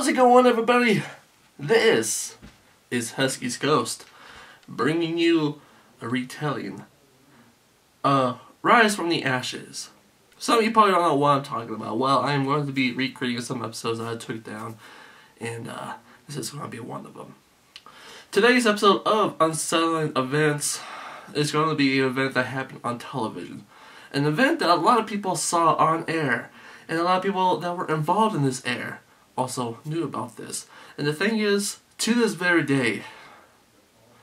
How's it going, everybody? This is Husky's Ghost, bringing you a retelling of Rise from the Ashes. Some of you probably don't know what I'm talking about. Well, I'm going to be recreating some episodes that I took down, and this is going to be one of them. Today's episode of Unsettling Events is going to be an event that happened on television. An event that a lot of people saw on air, and a lot of people that were involved in this air also knew about this. And the thing is, to this very day,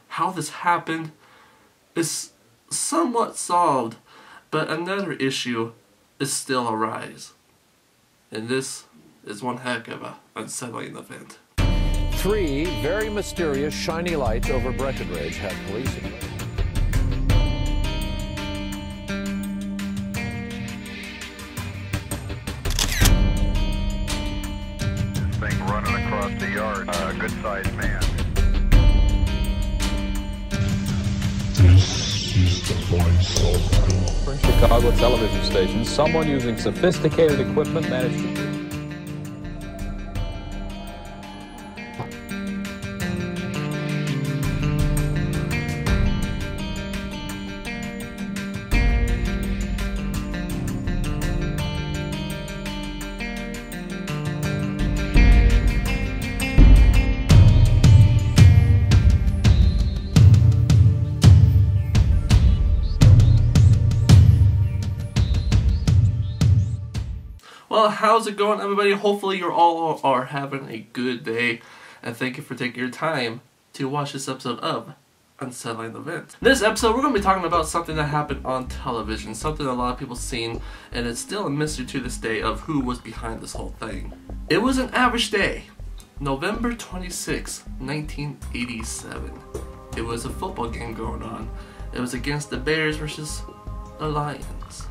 how this happened is somewhat solved, but another issue is still arise. And this is one heck of a unsettling event. 3 very mysterious shiny lights over Breckenridge had police in it. Thing running across the yard, a good-sized man. This is the voice of For Chicago television stations, someone using sophisticated equipment managed to... Well, how's it going, everybody? Hopefully you all are having a good day, and thank you for taking your time to watch this episode of Unsettling Events. In this episode, we're going to be talking about something that happened on television, something a lot of people have seen, and it's still a mystery to this day of who was behind this whole thing. It was an average day, November 26, 1987. It was a football game going on. It was against the Bears versus the Lions.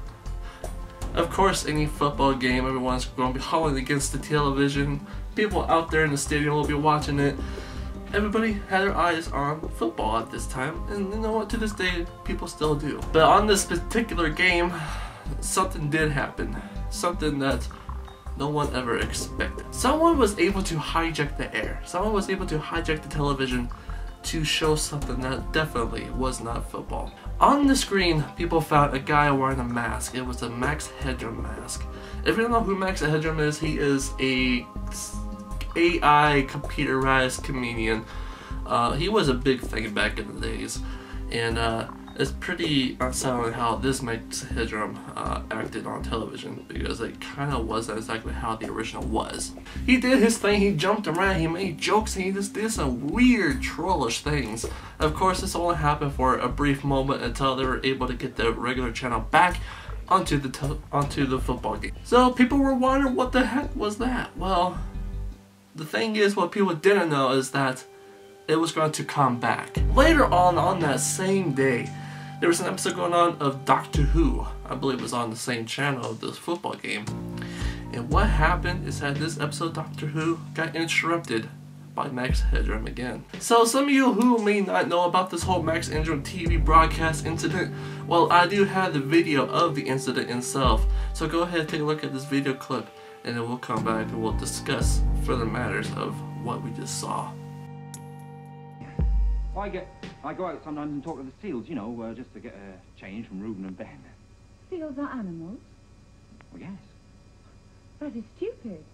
Of course, any football game, everyone's going to be howling against the television. People out there in the stadium will be watching it. Everybody had their eyes on football at this time, and you know what, to this day, people still do. But on this particular game, something did happen. Something that no one ever expected. Someone was able to hijack the air. Someone was able to hijack the television to show something that definitely was not football. On the screen, people found a guy wearing a mask. It was a Max Headroom mask. If you don't know who Max Headroom is, he is a AI computerized comedian. He was a big thing back in the days, and it's pretty unsettling how this Max Headroom acted on television, because it kind of wasn't exactly how the original was. He did his thing, he jumped around, he made jokes, and he just did some weird trollish things. Of course, this only happened for a brief moment until they were able to get the regular channel back onto the football game. So people were wondering, what the heck was that? Well, the thing is, what people didn't know is that it was going to come back. Later on that same day, there was an episode going on of Doctor Who. I believe it was on the same channel of this football game. And what happened is that this episode of Doctor Who got interrupted by Max Headroom again. So some of you who may not know about this whole Max Headroom TV broadcast incident, well, I do have the video of the incident itself. So go ahead and take a look at this video clip, and then we'll come back and we'll discuss further matters of what we just saw. I go out sometimes and talk to the seals, you know, just to get a change from Reuben and Ben. Seals are animals? Well, yes. That is stupid.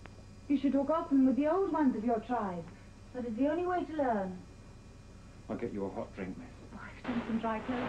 You should talk often with the old ones of your tribe. That is the only way to learn. I'll get you a hot drink, miss. Oh, I've done some dry clothing.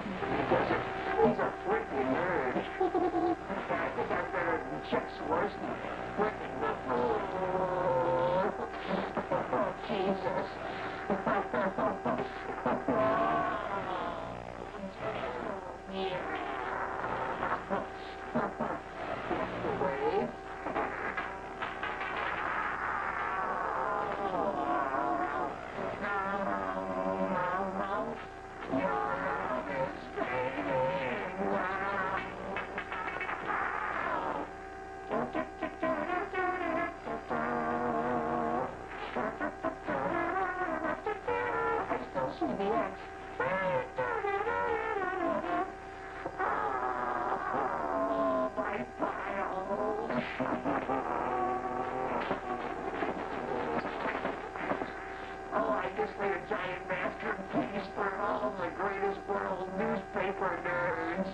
just made a giant masterpiece for all the greatest world newspaper nerds.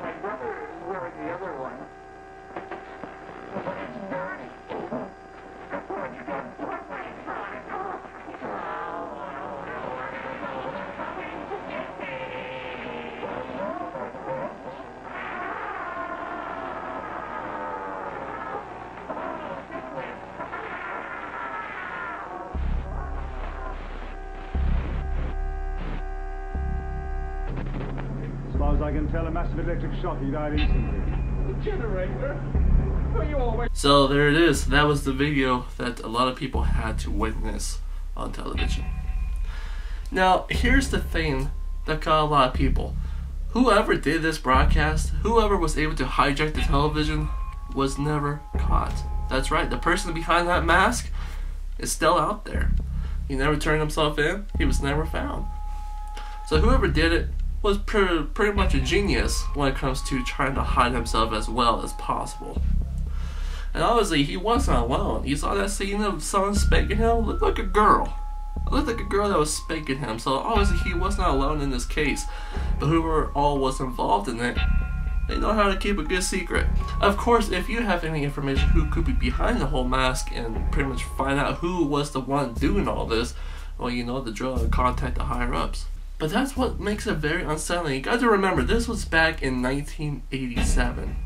My brother is wearing the other one. But it's dirty. You got footprints on it. As far as I can tell, a massive electric shock. He died instantly. The generator? Are you always... So there it is. That was the video that a lot of people had to witness on television. Now, here's the thing that got a lot of people. Whoever did this broadcast, whoever was able to hijack the television, was never caught. That's right, the person behind that mask is still out there. He never turned himself in. He was never found. So whoever did it was pretty much a genius when it comes to trying to hide himself as well as possible. And obviously, he wasn't alone. You saw that scene of someone spanking him? Looked like a girl. It looked like a girl that was spanking him. So obviously, he was not alone in this case. But whoever all was involved in it, they know how to keep a good secret. Of course, if you have any information who could be behind the whole mask and pretty much find out who was the one doing all this, well, you know the drill and contact the higher-ups. But that's what makes it very unsettling. You got to remember, this was back in 1987.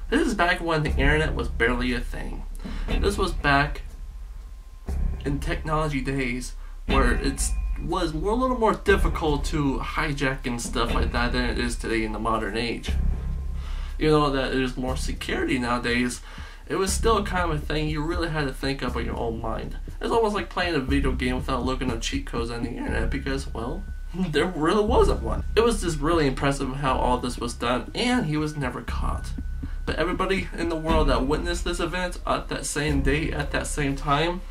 This is back when the internet was barely a thing. This was back in technology days where it was a little more difficult to hijack and stuff like that than it is today in the modern age. You know that there's more security nowadays. It was still kind of a thing you really had to think up on your own mind. It's almost like playing a video game without looking at cheat codes on the internet because, well, there really wasn't one. It was just really impressive how all this was done, and he was never caught. But everybody in the world that witnessed this event at that same day, at that same time,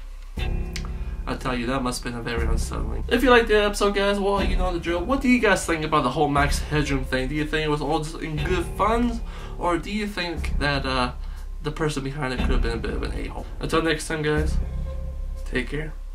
I tell you, that must have been a very unsettling. If you liked the episode, guys, well, you know the drill. What do you guys think about the whole Max Headroom thing? Do you think it was all just in good fun? Or do you think that the person behind it could have been a bit of an a-hole? Until next time, guys, take care.